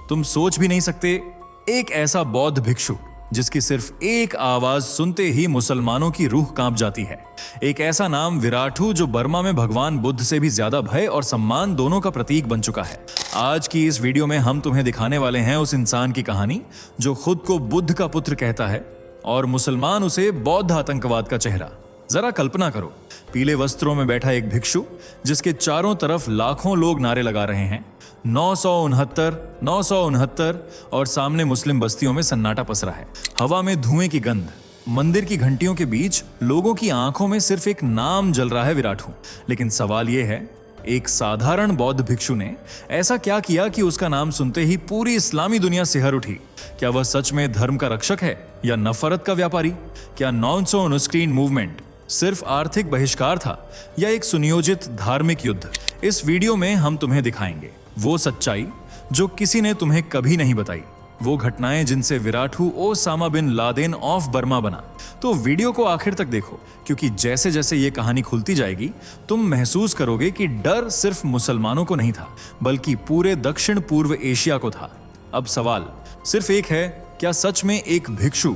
तुम सोच भी नहीं सकते, एक ऐसा बौद्ध भिक्षु जिसकी सिर्फ एक आवाज सुनते ही मुसलमानों की रूह कांप जाती है। एक ऐसा नाम विराठू जो बर्मा में भगवान बुद्ध से भी ज्यादा भय और सम्मान दोनों का प्रतीक बन चुका है। आज की इस वीडियो में हम तुम्हें दिखाने वाले हैं उस इंसान की कहानी जो खुद को बुद्ध का पुत्र कहता है और मुसलमान उसे बौद्ध आतंकवाद का चेहरा। जरा कल्पना करो, पीले वस्त्रों में बैठा एक भिक्षु जिसके चारों तरफ लाखों लोग नारे लगा रहे हैं 969 969 और सामने मुस्लिम बस्तियों में सन्नाटा पसरा है। हवा में धुएं की गंध, मंदिर की घंटियों के बीच लोगों की आंखों में सिर्फ एक नाम जल रहा है, विराठू। लेकिन सवाल यह है, एक साधारण बौद्ध भिक्षु ने ऐसा क्या किया कि उसका नाम सुनते ही पूरी इस्लामी दुनिया सिहर उठी? क्या वह सच में धर्म का रक्षक है या नफरत का व्यापारी? क्या 969 मूवमेंट सिर्फ आर्थिक बहिष्कार था या एक सुनियोजित धार्मिक युद्ध? इस वीडियो में हम तुम्हें दिखाएंगे वो सच्चाई जो किसी ने तुम्हें कभी नहीं बताई, वो घटनाएं जिनसे Wirathu Osama bin Laden of Burma बना। तो वीडियो को आखिर तक देखो, क्योंकि जैसे जैसे ये कहानी खुलती जाएगी तुम महसूस करोगे कि डर सिर्फ मुसलमानों को नहीं था बल्कि पूरे दक्षिण पूर्व एशिया को था। अब सवाल सिर्फ एक है, क्या सच में एक भिक्षु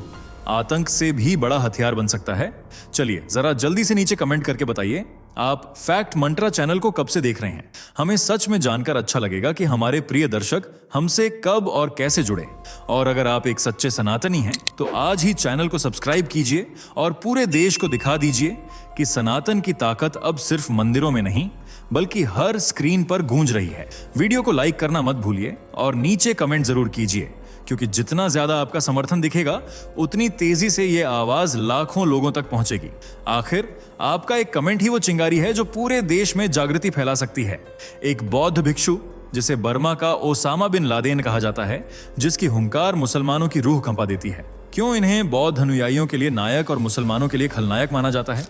आतंक से भी बड़ा हथियार बन सकता है? चलिए जरा जल्दी से नीचे कमेंट करके बताइए आप फैक्ट मंत्रा चैनल को कब से देख रहे हैं। हमें सच में जानकर अच्छा लगेगा कि हमारे प्रिय दर्शक हमसे कब और कैसे जुड़े। और अगर आप एक सच्चे सनातनी हैं तो आज ही चैनल को सब्सक्राइब कीजिए और पूरे देश को दिखा दीजिए कि सनातन की ताकत अब सिर्फ मंदिरों में नहीं बल्कि हर स्क्रीन पर गूंज रही है। वीडियो को लाइक करना मत भूलिए और नीचे कमेंट जरूर कीजिए, क्योंकि जितना ज्यादा आपका समर्थन दिखेगा उतनी तेजी से यह आवाज लाखों लोगों तक पहुंचेगी। आखिर आपका एक कमेंट ही वो चिंगारी है जो पूरे देश में जागृति फैला सकती है। एक बौद्ध भिक्षु जिसे बर्मा का ओसामा बिन लादेन कहा जाता है, जिसकी हुंकार मुसलमानों की रूह कंपा देती है। क्यों इन्हें बौद्ध अनुयायियों के लिए नायक और मुसलमानों के लिए खलनायक माना जाता है?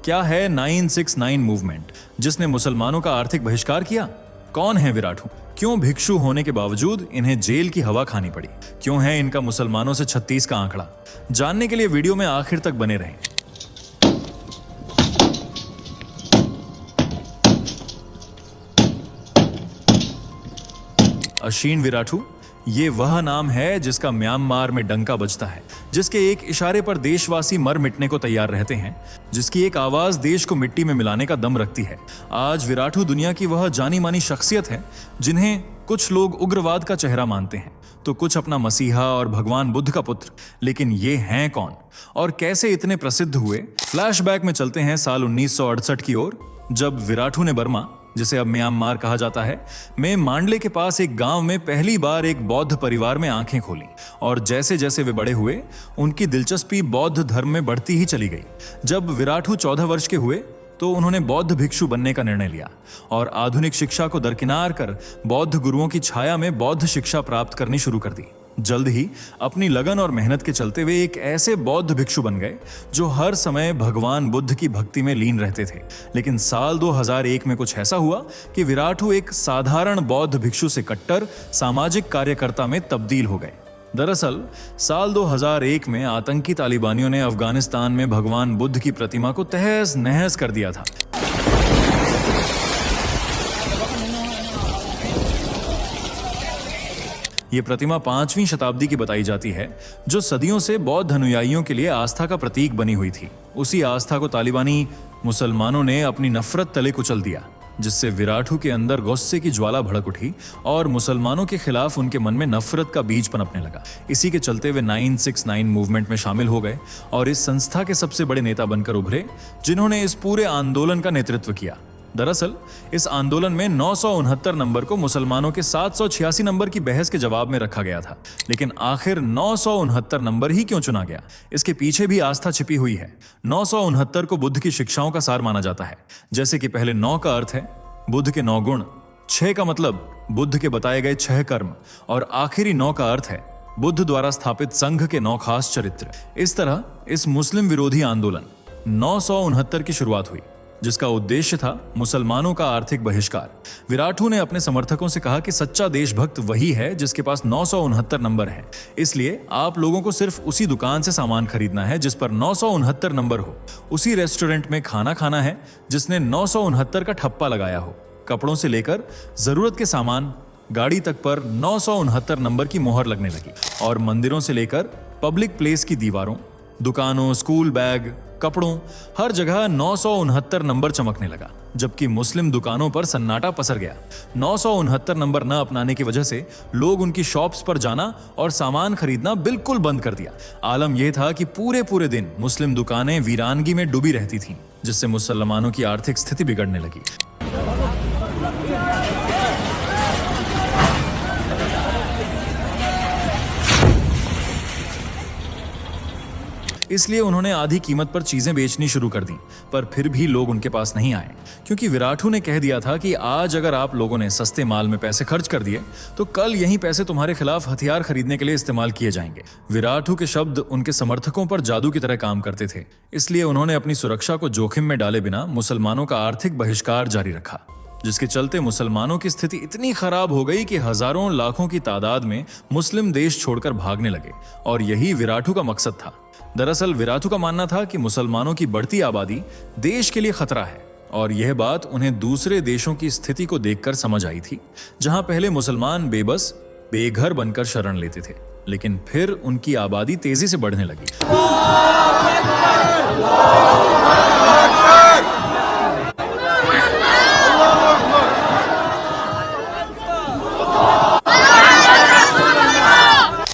क्या है 969 मूवमेंट जिसने मुसलमानों का आर्थिक बहिष्कार किया? कौन है विराठू? क्यों भिक्षु होने के बावजूद इन्हें जेल की हवा खानी पड़ी? क्यों है इनका मुसलमानों से 36 का आंकड़ा? जानने के लिए वीडियो में आखिर तक बने रहें। अशीन विराठू, ये वह नाम है जिसका म्यांमार में डंका बजता है, जिसके एक इशारे पर देशवासी मर मिटने को तैयार रहते हैं, जिसकी एक आवाज देश को मिट्टी में मिलाने का दम रखती है। आज विराठू दुनिया की वह जानी मानी शख्सियत है जिन्हें कुछ लोग उग्रवाद का चेहरा मानते हैं तो कुछ अपना मसीहा और भगवान बुद्ध का पुत्र। लेकिन ये हैं कौन और कैसे इतने प्रसिद्ध हुए? फ्लैशबैक में चलते हैं साल 1968 की ओर, जब विराठू ने बर्मा, जिसे अब म्यांमार कहा जाता है, में मांडले के पास एक गांव में पहली बार एक बौद्ध परिवार में आंखें खोली। और जैसे जैसे वे बड़े हुए उनकी दिलचस्पी बौद्ध धर्म में बढ़ती ही चली गई। जब विराठू 14 वर्ष के हुए तो उन्होंने बौद्ध भिक्षु बनने का निर्णय लिया और आधुनिक शिक्षा को दरकिनार कर बौद्ध गुरुओं की छाया में बौद्ध शिक्षा प्राप्त करनी शुरू कर दी। जल्द ही अपनी लगन और मेहनत के चलते वे एक ऐसे बौद्ध भिक्षु बन गए जो हर समय भगवान बुद्ध की भक्ति में लीन रहते थे। लेकिन साल 2001 में कुछ ऐसा हुआ कि विराठू एक साधारण बौद्ध भिक्षु से कट्टर सामाजिक कार्यकर्ता में तब्दील हो गए। दरअसल साल 2001 में आतंकी तालिबानियों ने अफगानिस्तान में भगवान बुद्ध की प्रतिमा को तहस नहस कर दिया था। ये प्रतिमा 5वीं शताब्दी की बताई जाती है, जो सदियों से बौद्ध अनुयायियों के लिए आस्था का प्रतीक बनी हुई थी। उसी आस्था को तालिबानी मुसलमानों ने अपनी नफरत तले कुचल दिया, जिससे विराठू के अंदर गुस्से की ज्वाला भड़क उठी और मुसलमानों के खिलाफ उनके मन में नफरत का बीज पनपने लगा। इसी के चलते वे 969 मूवमेंट में शामिल हो गए और इस संस्था के सबसे बड़े नेता बनकर उभरे, जिन्होंने इस पूरे आंदोलन का नेतृत्व किया। दरअसल इस आंदोलन में 969 नंबर को मुसलमानों के 786 नंबर की बहस के जवाब में रखा गया था। लेकिन आखिर 969 नंबर ही क्यों चुना गया? इसके पीछे भी आस्था छिपी हुई है। 969 को बुद्ध की शिक्षाओं का सार माना जाता है। जैसे कि पहले 9 का अर्थ है बुद्ध के 9 गुण, 6 का मतलब बुद्ध के बताए गए 6 कर्म और आखिरी 9 का अर्थ है बुद्ध द्वारा स्थापित संघ के 9 खास चरित्र। इस तरह इस मुस्लिम विरोधी आंदोलन 969 की शुरुआत हुई। जिसका उद्देश्य था मुसलमानों का आर्थिक बहिष्कार। विराटू ने अपने समर्थकों से कहा कि सच्चा देशभक्त वही है जिसके पास 969 नंबर है, इसलिए आप लोगों को सिर्फ उसी दुकान से सामान खरीदना है जिस पर 969 नंबर हो, उसी रेस्टोरेंट में खाना खाना है जिसने 969 का ठप्पा लगाया हो, कपड़ों से लेकर जरूरत के सामान, गाड़ी तक पर 969 नंबर की मोहर लगने लगी और मंदिरों से लेकर पब्लिक प्लेस की दीवारों, दुकानों, स्कूल बैग, कपड़ों, हर जगह 969 नंबर चमकने लगा, जबकि मुस्लिम दुकानों पर सन्नाटा पसर गया। 969 नंबर न अपनाने की वजह से लोग उनकी शॉप्स पर जाना और सामान खरीदना बिल्कुल बंद कर दिया। आलम यह था कि पूरे पूरे दिन मुस्लिम दुकानें वीरानगी में डूबी रहती थीं, जिससे मुसलमानों की आर्थिक स्थिति बिगड़ने लगी। इसलिए उन्होंने आधी कीमत पर चीजें बेचनी शुरू कर दी, पर फिर भी लोग उनके पास नहीं आए, क्योंकि विराटू ने कह दिया था कि आज अगर आप लोगों ने सस्ते माल में पैसे खर्च कर दिए तो कल यही पैसे तुम्हारे खिलाफ हथियार खरीदने के लिए इस्तेमाल किए जाएंगे। विराटू के शब्द उनके समर्थकों पर जादू की तरह काम करते थे, इसलिए उन्होंने अपनी सुरक्षा को जोखिम में डाले बिना मुसलमानों का आर्थिक बहिष्कार जारी रखा, जिसके चलते मुसलमानों की स्थिति इतनी खराब हो गई कि हजारों लाखों की तादाद में मुस्लिम देश छोड़कर भागने लगे, और यही विराटू का मकसद था। दरअसल विराटू का मानना था कि मुसलमानों की बढ़ती आबादी देश के लिए खतरा है, और यह बात उन्हें दूसरे देशों की स्थिति को देखकर समझ आई थी, जहां पहले मुसलमान बेबस, बेघर बनकर शरण लेते थे, लेकिन फिर उनकी आबादी तेजी से बढ़ने लगी।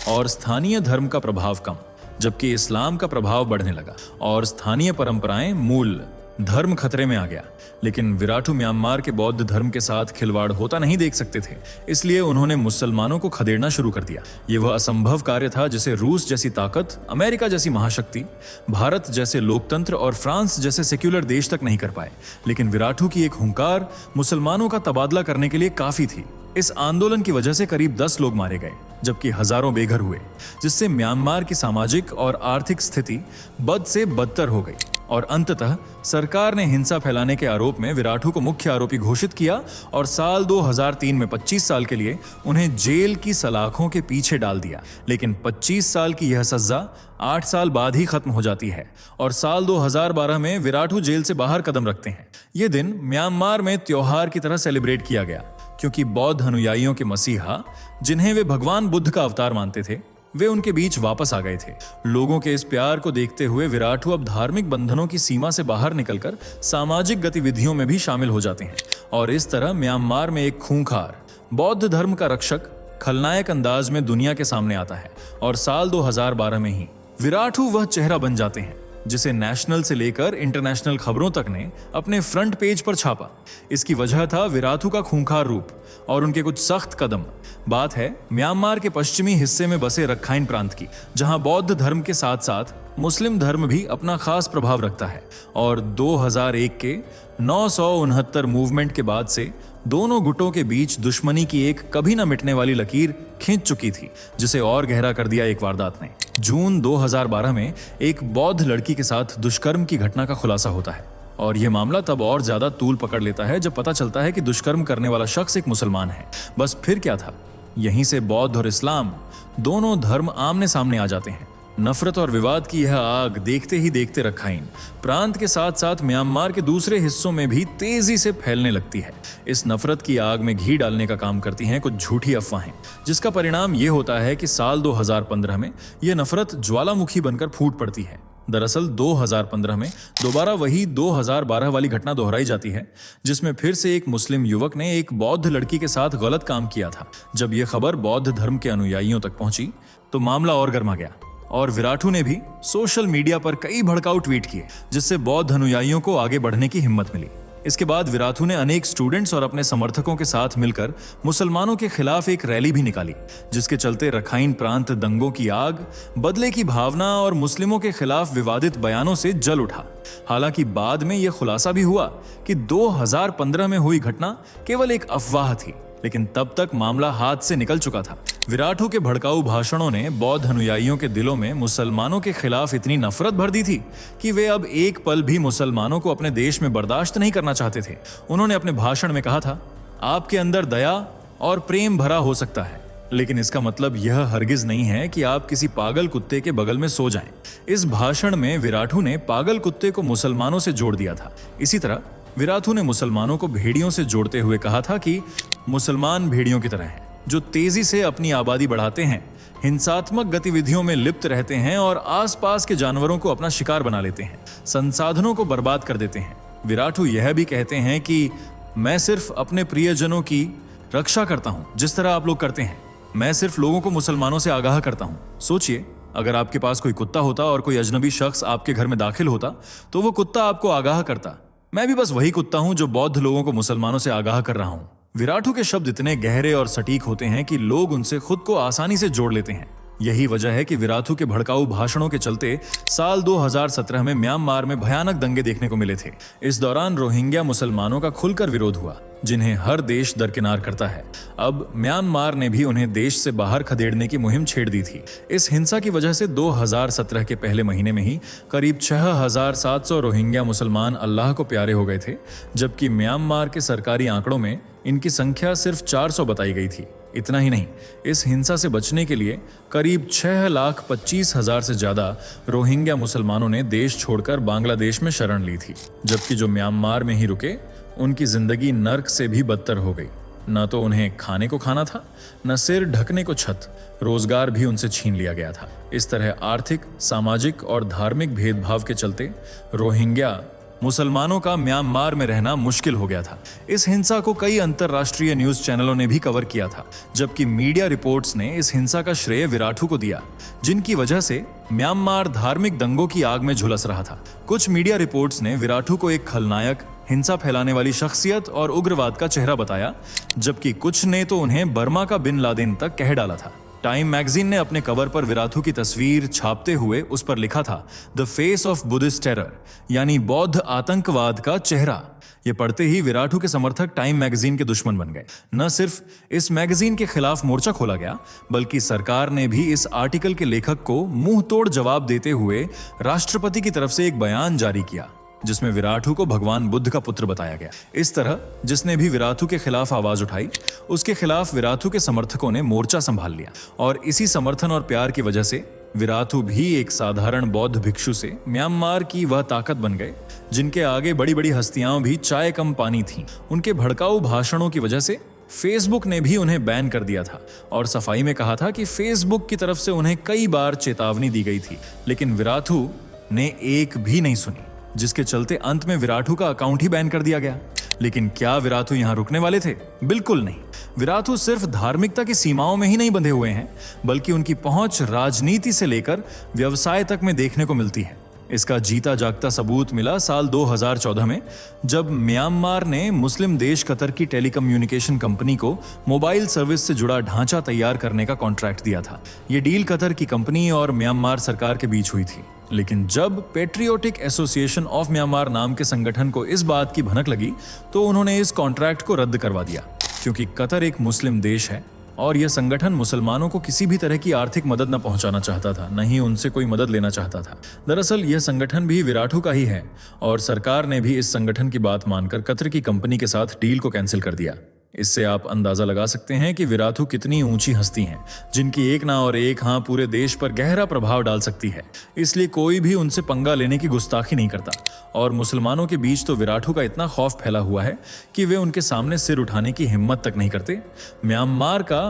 और स्थानीय धर्म का प्रभाव कम, जबकि इस्लाम का प्रभाव बढ़ने लगा और स्थानीय परंपराएं, मूल धर्म खतरे में आ गया। लेकिन विराटू म्यांमार के बौद्ध धर्म के साथ खिलवाड़ होता नहीं देख सकते थे, इसलिए उन्होंने मुसलमानों को खदेड़ना शुरू कर दिया। यह वह असंभव कार्य था जिसे रूस जैसी ताकत, अमेरिका जैसी महाशक्ति, भारत जैसे लोकतंत्र और फ्रांस जैसे सेक्युलर देश तक नहीं कर पाए। लेकिन विराटू की एक हुंकार मुसलमानों का तबादला करने के लिए काफी थी। इस आंदोलन की वजह से करीब 10 लोग मारे गए, जबकि हजारों बेघर हुए, जिससे म्यांमार की सामाजिक और आर्थिक स्थिति बद से बदतर हो गई, और अंततः सरकार ने हिंसा फैलाने के आरोप में विराटू को मुख्य आरोपी घोषित किया और साल 2003 में 25 साल के लिए उन्हें जेल की सलाखों के पीछे डाल दिया। लेकिन 25 साल की यह सजा 8 साल बाद ही खत्म हो जाती है, और साल 2012 में विराटू जेल से बाहर कदम रखते हैं। यह दिन म्यांमार में त्योहार की तरह सेलिब्रेट किया गया, क्योंकि बौद्ध अनुयायियों के मसीहा, जिन्हें वे भगवान बुद्ध का अवतार मानते थे, वे उनके बीच वापस आ गए थे। लोगों के इस प्यार को देखते हुए विराटू अब धार्मिक बंधनों की सीमा से बाहर निकलकर सामाजिक गतिविधियों में भी शामिल हो जाते हैं, और इस तरह म्यांमार में एक खूंखार बौद्ध धर्म का रक्षक खलनायक अंदाज में दुनिया के सामने आता है। और साल 2012 में ही विराटू वह चेहरा बन जाते हैं जिसे नेशनल से लेकर इंटरनेशनल खबरों तक ने अपने फ्रंट पेज पर छापा। इसकी वजह था विराटू का खूंखार रूप और उनके कुछ सख्त कदम। बात है म्यांमार के पश्चिमी हिस्से में बसे रखाइन प्रांत की, जहां बौद्ध धर्म के साथ साथ मुस्लिम धर्म भी अपना खास प्रभाव रखता है। और 2001 के 969 मूवमेंट के बाद से दोनों गुटों के बीच दुश्मनी की एक कभी न मिटने वाली लकीर खींच चुकी थी, जिसे और गहरा कर दिया एक वारदात ने। जून 2012 में एक बौद्ध लड़की के साथ दुष्कर्म की घटना का खुलासा होता है, और यह मामला तब और ज्यादा तूल पकड़ लेता है जब पता चलता है कि दुष्कर्म करने वाला शख्स एक मुसलमान है। बस फिर क्या था, यहीं से बौद्ध और इस्लाम दोनों धर्म आमने सामने आ जाते हैं। नफरत और विवाद की यह आग देखते ही देखते रखाइन प्रांत के साथ साथ म्यांमार के दूसरे हिस्सों में भी तेजी से फैलने लगती है। इस नफरत की आग में घी डालने का काम करती हैं कुछ झूठी अफवाहें, जिसका परिणाम यह होता है कि साल 2015 में यह नफरत ज्वालामुखी बनकर फूट पड़ती है। दरअसल 2015 में दोबारा वही 2012 वाली घटना दोहराई जाती है, जिसमें फिर से एक मुस्लिम युवक ने एक बौद्ध लड़की के साथ गलत काम किया था। जब यह खबर बौद्ध धर्म के अनुयायियों तक पहुंची तो मामला और गर्मा गया, और विराटू ने भी सोशल मीडिया पर कई भड़काऊ ट्वीट किए, जिससे बौद्ध अनुयायियों को आगे बढ़ने की हिम्मत मिली। इसके बाद विराटू ने अनेक स्टूडेंट्स और अपने समर्थकों के साथ मिलकर मुसलमानों के खिलाफ एक रैली भी निकाली, जिसके चलते रखाइन प्रांत दंगों की आग, बदले की भावना और मुस्लिमों के खिलाफ विवादित बयानों से जल उठा। हालांकि बाद में यह खुलासा भी हुआ कि 2015 में हुई घटना केवल एक अफवाह थी, लेकिन तब तक मामला हाथ से निकल चुका था। विराटू के भड़काऊ भाषणों ने बौद्ध अनुयायियों के दिलों में मुसलमानों के खिलाफ इतनी नफरत भर दी थी कि वे अब एक पल भी मुसलमानों को अपने देश में बर्दाश्त नहीं करना चाहते थे। उन्होंने अपने भाषण में कहा था, आपके अंदर दया और प्रेम भरा हो सकता है, लेकिन इसका मतलब यह हरगिज नहीं है कि आप किसी पागल कुत्ते के बगल में सो जाएं। इस भाषण में विराटू ने पागल कुत्ते को मुसलमानों से जोड़ दिया था। इसी तरह विराटू ने मुसलमानों को भेड़ियों से जोड़ते हुए कहा था कि मुसलमान भेड़ियों की तरह हैं, जो तेजी से अपनी आबादी बढ़ाते हैं, हिंसात्मक गतिविधियों में लिप्त रहते हैं और आसपास के जानवरों को अपना शिकार बना लेते हैं, संसाधनों को बर्बाद कर देते हैं। विराटू यह भी कहते हैं कि मैं सिर्फ अपने प्रियजनों की रक्षा करता हूं, जिस तरह आप लोग करते हैं। मैं सिर्फ लोगों को मुसलमानों से आगाह करता हूं। सोचिए, अगर आपके पास कोई कुत्ता होता और कोई अजनबी शख्स आपके घर में दाखिल होता तो वो कुत्ता आपको आगाह करता। मैं भी बस वही कुत्ता हूं जो बौद्ध लोगों को मुसलमानों से आगाह कर रहा हूं। विराटू के शब्द इतने गहरे और सटीक होते हैं कि लोग उनसे खुद को आसानी से जोड़ लेते हैं। यही वजह है कि विराटू के भड़काऊ भाषणों के चलते साल 2017 में म्यांमार में भयानक दंगे देखने को मिले थे। इस दौरान रोहिंग्या मुसलमानों का खुलकर विरोध हुआ, जिन्हें हर देश दरकिनार करता है। अब म्यांमार ने भी उन्हें देश से बाहर खदेड़ने की मुहिम छेड़ दी थी। इस हिंसा की वजह से 2017 के पहले महीने में ही करीब 6700 रोहिंग्या मुसलमान अल्लाह को प्यारे हो गए थे, जबकि म्यांमार के सरकारी आंकड़ों में इनकी संख्या सिर्फ 400 बताई गई थी। इतना ही नहीं, इस हिंसा से बचने के लिए करीब 6,25,000 से ज्यादा रोहिंग्या मुसलमानों ने देश छोड़कर बांग्लादेश में शरण ली थी, जबकि जो म्यांमार में ही रुके उनकी जिंदगी नर्क से भी बदतर हो गई। न तो उन्हें खाने को खाना था, न सिर ढकने को छत, रोजगार भी उनसे छीन लिया गया था। इस तरह आर्थिक, सामाजिक और धार्मिक भेदभाव के चलते रोहिंग्या मुसलमानों का म्यांमार में रहना मुश्किल हो गया था। इस हिंसा को कई अंतर्राष्ट्रीय न्यूज चैनलों ने भी कवर किया था, जबकि मीडिया रिपोर्ट्स ने इस हिंसा का श्रेय विराटू को दिया, जिनकी वजह से म्यांमार धार्मिक दंगों की आग में झुलस रहा था। कुछ मीडिया रिपोर्ट्स ने विराटू को एक खलनायक, हिंसा फैलाने वाली शख्सियत और उग्रवाद का चेहरा बताया, जबकि कुछ ने तो उन्हें बर्मा का बिन लादेन तक कह डाला था। टाइम मैगजीन ने अपने कवर पर विराटू की तस्वीर छापते हुए उस पर लिखा था, the face of Buddhist terror, यानी बौद्ध आतंकवाद का चेहरा। ये पढ़ते ही विराटू के समर्थक टाइम मैगजीन के दुश्मन बन गए। न सिर्फ इस मैगजीन के खिलाफ मोर्चा खोला गया, बल्कि सरकार ने भी इस आर्टिकल के लेखक को मुंह तोड़ जवाब देते हुए राष्ट्रपति की तरफ से एक बयान जारी किया, जिसमें विराटू को भगवान बुद्ध का पुत्र बताया गया। इस तरह जिसने भी विराटू के खिलाफ आवाज उठाई, उसके खिलाफ विराटू के समर्थकों ने मोर्चा संभाल लिया, और इसी समर्थन और प्यार की वजह से विराटू भी एक साधारण बौद्ध भिक्षु से म्यांमार की वह ताकत बन गए जिनके आगे बड़ी बड़ी हस्तियां भी चाय कम पानी थीं। उनके भड़काऊ भाषणों की वजह से फेसबुक ने भी उन्हें बैन कर दिया था और सफाई में कहा था कि फेसबुक की तरफ से उन्हें कई बार चेतावनी दी गई थी, लेकिन विराटू ने एक भी नहीं सुनी, जिसके चलते अंत में विराटू का अकाउंट ही बैन कर दिया गया। लेकिन क्या विराटू यहां रुकने वाले थे? बिल्कुल नहीं। विराटू सिर्फ धार्मिकता की सीमाओं में ही नहीं बंधे हुए हैं, बल्कि उनकी पहुंच राजनीति से लेकर व्यवसाय तक में देखने को मिलती है। इसका जीता जागता सबूत मिला साल 2014 में, जब म्यांमार ने मुस्लिम देश कतर की टेलीकम्युनिकेशन कंपनी को मोबाइल सर्विस से जुड़ा ढांचा तैयार करने का कॉन्ट्रैक्ट दिया था। यह डील कतर की कंपनी और म्यांमार सरकार के बीच हुई थी, लेकिन जब पेट्रियोटिक एसोसिएशन ऑफ म्यांमार नाम के संगठन को इस बात की भनक लगी तो उन्होंने इस कॉन्ट्रैक्ट को रद्द करवा दिया, क्योंकि कतर एक मुस्लिम देश है और यह संगठन मुसलमानों को किसी भी तरह की आर्थिक मदद न पहुंचाना चाहता था, न ही उनसे कोई मदद लेना चाहता था। दरअसल यह संगठन भी विराटू का ही है और सरकार ने भी इस संगठन की बात मानकर कतर की कंपनी के साथ डील को कैंसिल कर दिया। इससे आप अंदाजा लगा सकते हैं कि विराटू कितनी ऊंची हस्ती हैं, जिनकी एक ना और एक हाँ पूरे देश पर गहरा प्रभाव डाल सकती है। इसलिए कोई भी उनसे पंगा लेने की गुस्ताखी नहीं करता, और मुसलमानों के बीच तो विराटू का इतना खौफ फैला हुआ है कि वे उनके सामने सिर उठाने की हिम्मत तक नहीं करते। म्यांमार का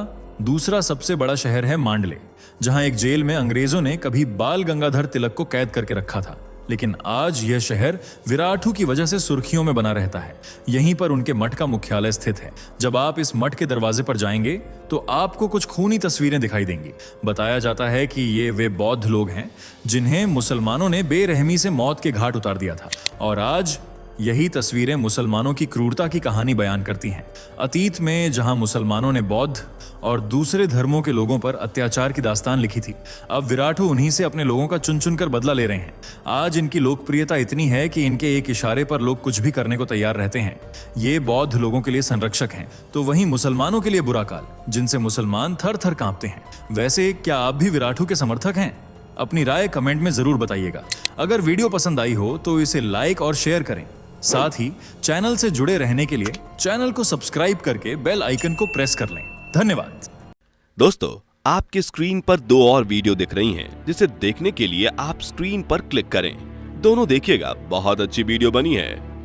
दूसरा सबसे बड़ा शहर है मांडले, जहां एक जेल में अंग्रेजों ने कभी बाल गंगाधर तिलक को कैद करके रखा था, लेकिन आज यह शहर विराटू की वजह से सुर्खियों में बना रहता है। यहीं पर उनके मठ का मुख्यालय स्थित है। जब आप इस मठ के दरवाजे पर जाएंगे तो आपको कुछ खूनी तस्वीरें दिखाई देंगी। बताया जाता है कि ये वे बौद्ध लोग हैं जिन्हें मुसलमानों ने बेरहमी से मौत के घाट उतार दिया था, और आज यही तस्वीरें मुसलमानों की क्रूरता की कहानी बयान करती हैं। अतीत में जहां मुसलमानों ने बौद्ध और दूसरे धर्मों के लोगों पर अत्याचार की दास्तान लिखी थी, अब विराटू उन्हीं से अपने लोगों का चुन चुन कर बदला ले रहे हैं। आज इनकी लोकप्रियता इतनी है कि इनके एक इशारे पर लोग कुछ भी करने को तैयार रहते हैं। ये बौद्ध लोगों के लिए संरक्षक हैं, तो वहीं मुसलमानों के लिए बुरा काल, जिनसे मुसलमान थर थर कांपते हैं। वैसे क्या आप भी विराटू के समर्थक हैं? अपनी राय कमेंट में जरूर बताइएगा। अगर वीडियो पसंद आई हो तो इसे लाइक और शेयर करें। साथ ही चैनल से जुड़े रहने के लिए चैनल को सब्सक्राइब करके बेल आइकन को प्रेस कर लें। धन्यवाद। दोस्तों, आपके स्क्रीन पर 2 और वीडियो दिख रही हैं, जिसे देखने के लिए आप स्क्रीन पर क्लिक करें। दोनों देखिएगा, बहुत अच्छी वीडियो बनी है।